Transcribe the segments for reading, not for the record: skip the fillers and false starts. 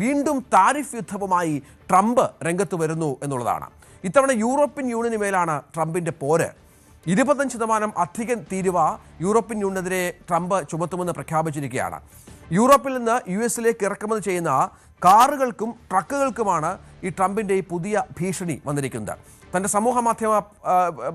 വീണ്ടും tariff യുദ്ധവുമായി Trump രംഗത്ത് വരുന്നു എന്നുള്ളതാണ്. ഇത്തവണ യൂറോപ്യൻ യൂണിയന് മേലാണ് ട്രംപിൻ്റെ പോര്. 25% അധികം തീരുവ യൂറോപ്യൻ യൂണിയനെതിരെ ട്രംപ് ചുമത്തുമെന്ന് പ്രഖ്യാപിച്ചിരിക്കുകയാണ്. യൂറോപ്പിൽ നിന്ന് US-ലേക്ക് ഇറക്കുമതി ചെയ്യുന്ന കാറുകൾക്കും ട്രക്കുകൾക്കുമാണ് ഈ ട്രംപിൻ്റെ ഈ പുതിയ ഭീഷണി വന്നിരിക്കുന്നത്. തൻ്റെ സമൂഹ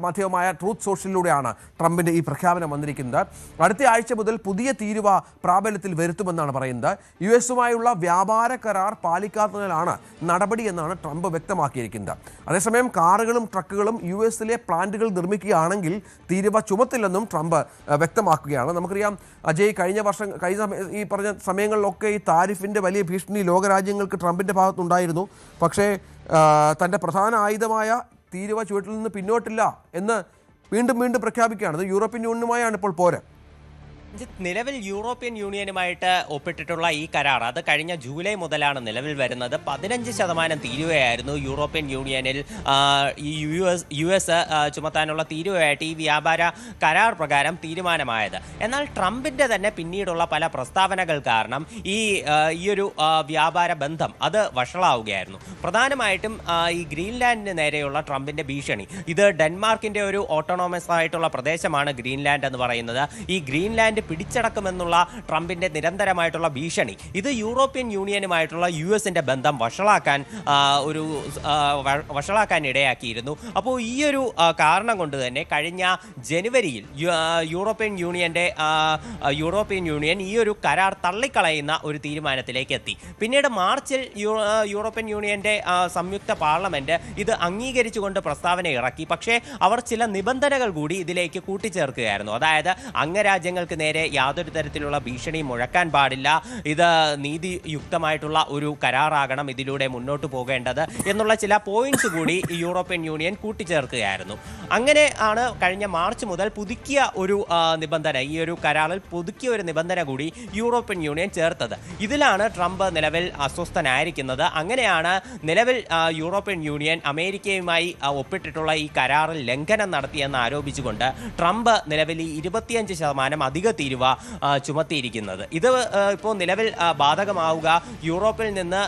മാധ്യമമായ ട്രൂത്ത് സോഷ്യലിലൂടെയാണ് ട്രംപിൻ്റെ ഈ പ്രഖ്യാപനം വന്നിരിക്കുന്നത്. അടുത്ത ആഴ്ച മുതൽ പുതിയ തീരുവ പ്രാബല്യത്തിൽ വരുത്തുമെന്നാണ് പറയുന്നത്. US-ഉമായുള്ള വ്യാപാര കരാർ പാലിക്കാത്തതിനാലാണ് നടപടി എന്നാണ് ട്രംപ് വ്യക്തമാക്കിയിരിക്കുന്നത്. അതേസമയം കാറുകളും ട്രക്കുകളും US-ലെ പ്ലാന്റുകൾ നിർമ്മിക്കുകയാണെങ്കിൽ തീരുവ ചുമത്തില്ലെന്നും ട്രംപ് വ്യക്തമാക്കുകയാണ്. നമുക്കറിയാം അജയ്, ഈ പറഞ്ഞ സമയങ്ങളിലൊക്കെ ഈ താരിഫിൻ്റെ വലിയ ഭീഷണി ലോകരാജ്യങ്ങൾക്ക് ട്രംപിൻ്റെ ഭാഗത്തുണ്ടായിരുന്നു. പക്ഷേ തൻ്റെ പ്രധാന ആയുധമായ തീരുവ ചുവട്ടിൽ നിന്ന് പിന്നോട്ടില്ല എന്ന് വീണ്ടും പ്രഖ്യാപിക്കുകയാണ്. അത് യൂറോപ്യൻ യൂണിയനുമായാണ് ഇപ്പോൾ പോര്. നിലവിൽ യൂറോപ്യൻ യൂണിയനുമായിട്ട് ഒപ്പിട്ടിട്ടുള്ള ഈ കരാർ അത് കഴിഞ്ഞ ജൂലൈ മുതലാണ് നിലവിൽ വരുന്നത്. 15% തീരുവയായിരുന്നു യൂറോപ്യൻ യൂണിയനിൽ ഈ US ചുമത്താനുള്ള തീരുവയായിട്ട് ഈ വ്യാപാര കരാർ പ്രകാരം തീരുമാനമായത്. എന്നാൽ ട്രംപിൻ്റെ തന്നെ പിന്നീടുള്ള പല പ്രസ്താവനകൾ കാരണം ഈ ഒരു വ്യാപാര ബന്ധം അത് വഷളാവുകയായിരുന്നു. പ്രധാനമായിട്ടും ഈ ഗ്രീൻലാൻഡിന് നേരെയുള്ള ട്രംപിൻ്റെ ഭീഷണി, ഇത് ഡെൻമാർക്കിൻ്റെ ഒരു ഓട്ടോണോമസ് ആയിട്ടുള്ള പ്രദേശമാണ് ഗ്രീൻലാൻഡ് എന്ന് പറയുന്നത്. ഈ ഗ്രീൻലാൻഡ് പിടിച്ചടക്കുമെന്നുള്ള ട്രംപിന്റെ നിരന്തരമായിട്ടുള്ള ഭീഷണി ഇത് യൂറോപ്യൻ യൂണിയനുമായിട്ടുള്ള US-ന്റെ ബന്ധം വഷളാക്കാൻ ഇടയാക്കിയിരുന്നു. അപ്പോൾ ഈ ഒരു കാരണം കൊണ്ട് തന്നെ കഴിഞ്ഞ ജനുവരിയിൽ യൂറോപ്യൻ യൂണിയൻ ഈ ഒരു കരാർ തള്ളിക്കളയുന്ന ഒരു തീരുമാനത്തിലേക്ക് എത്തി. പിന്നീട് മാർച്ചിൽ യൂറോപ്യൻ യൂണിയന്റെ സംയുക്ത പാർലമെന്റ് ഇത് അംഗീകരിച്ചുകൊണ്ട് പ്രസ്താവന ഇറക്കി. പക്ഷേ അവർ ചില നിബന്ധനകൾ കൂടി ഇതിലേക്ക് കൂട്ടിച്ചേർക്കുകയായിരുന്നു. അതായത് അംഗരാജ്യങ്ങൾക്ക് നേരെ യാതൊരു തരത്തിലുള്ള ഭീഷണി മുഴക്കാൻ പാടില്ല, ഇത് നീതിയുക്തമായിട്ടുള്ള ഒരു കരാറാകണം ഇതിലൂടെ മുന്നോട്ട് പോകേണ്ടത് എന്നുള്ള ചില പോയിന്റ്സ് കൂടി യൂറോപ്യൻ യൂണിയൻ കൂട്ടിച്ചേർക്കുകയായിരുന്നു. അങ്ങനെ ആണ് കഴിഞ്ഞ മാർച്ച് മുതൽ പുതുക്കിയ ഒരു നിബന്ധന, ഈ ഒരു കരാറിൽ പുതുക്കിയ ഒരു നിബന്ധന കൂടി യൂറോപ്യൻ യൂണിയൻ ചേർത്തത്. ഇതിലാണ് ട്രംപ് നിലവിൽ അസ്വസ്ഥനായിരിക്കുന്നത്. അങ്ങനെയാണ് നിലവിൽ യൂറോപ്യൻ യൂണിയൻ അമേരിക്കയുമായി ഒപ്പിട്ടിട്ടുള്ള ഈ കരാറിൽ ലംഘനം നടത്തിയെന്ന് ആരോപിച്ചുകൊണ്ട് ട്രംപ് നിലവിൽ 25% അധിക തീരുവ ചുമത്തിയിരിക്കുന്നത്. ഇത് ഇപ്പോൾ നിലവിൽ ബാധകമാവുക യൂറോപ്പിൽ നിന്ന്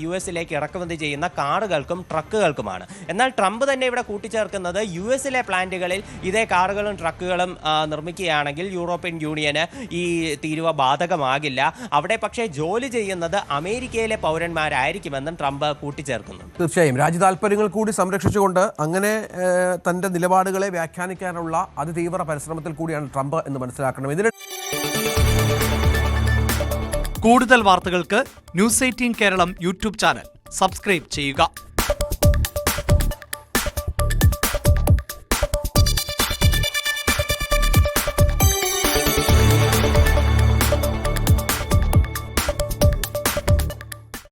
US-ലേക്ക് ഇറക്കുമതി ചെയ്യുന്ന കാറുകൾക്കും ട്രക്കുകൾക്കുമാണ്. എന്നാൽ ട്രംപ് തന്നെ ഇവിടെ കൂട്ടിച്ചേർക്കുന്നത് US-ലെ പ്ലാന്റുകളിൽ ഇതേ കാറുകളും ട്രക്കുകളും നിർമ്മിക്കുകയാണെങ്കിൽ യൂറോപ്യൻ യൂണിയന് ഈ തീരുവ ബാധകമാകില്ല. അവിടെ പക്ഷേ ജോലി ചെയ്യുന്നത് അമേരിക്കയിലെ പൗരന്മാരായിരിക്കുമെന്നും ട്രംപ് കൂട്ടിച്ചേർക്കുന്നു. തീർച്ചയായും രാജ്യ താൽപ്പര്യങ്ങൾ കൂടി സംരക്ഷിച്ചുകൊണ്ട് അങ്ങനെ തന്റെ നിലപാടുകളെ വ്യാഖ്യാനിക്കാനുള്ള അതിതീവ്ര പരിശ്രമത്തിൽ കൂടിയാണ് ട്രംപ് എന്ന് മനസ്സിലാക്കണം. കൂടുതൽ വാർത്തകൾക്ക് News 18 Keralam YouTube channel subscribe ചെയ്യുക.